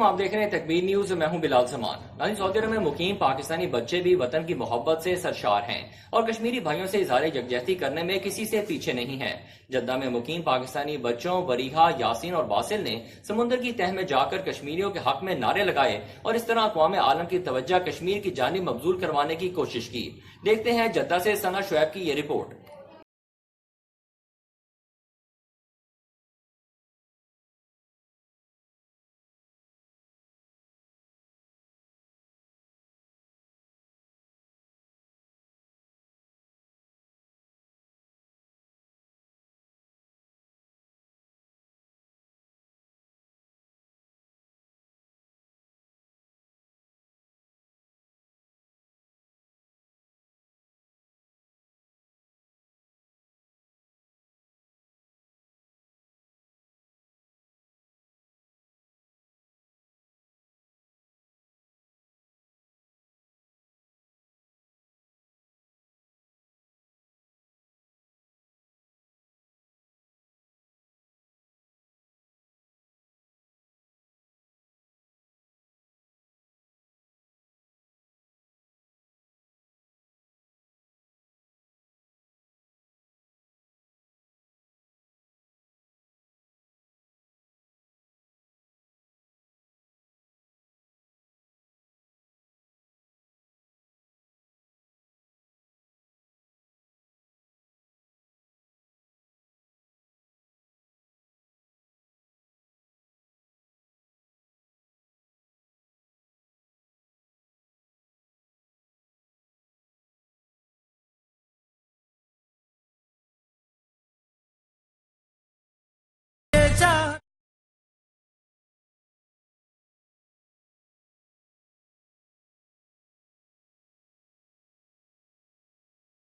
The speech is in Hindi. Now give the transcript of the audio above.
आप देख रहे हैं तकबीर न्यूज। मैं हूं बिलाल समान। नाज़रीन, सऊदी अरब में मुकीम पाकिस्तानी बच्चे भी वतन की मोहब्बत से सरशार हैं और कश्मीरी भाइयों से इज़हार यकजहती करने में किसी से पीछे नहीं है। जद्दा में मुकीम पाकिस्तानी बच्चों वरीहा, यासीन और बासिल ने समुद्र की तह में जाकर कश्मीरियों के हक में नारे लगाए और इस तरह अक़वाम आलम की तवज्जो कश्मीर की जानिब मबजूल करवाने की कोशिश की। देखते हैं जद्दा से सना शुएब की ये रिपोर्ट।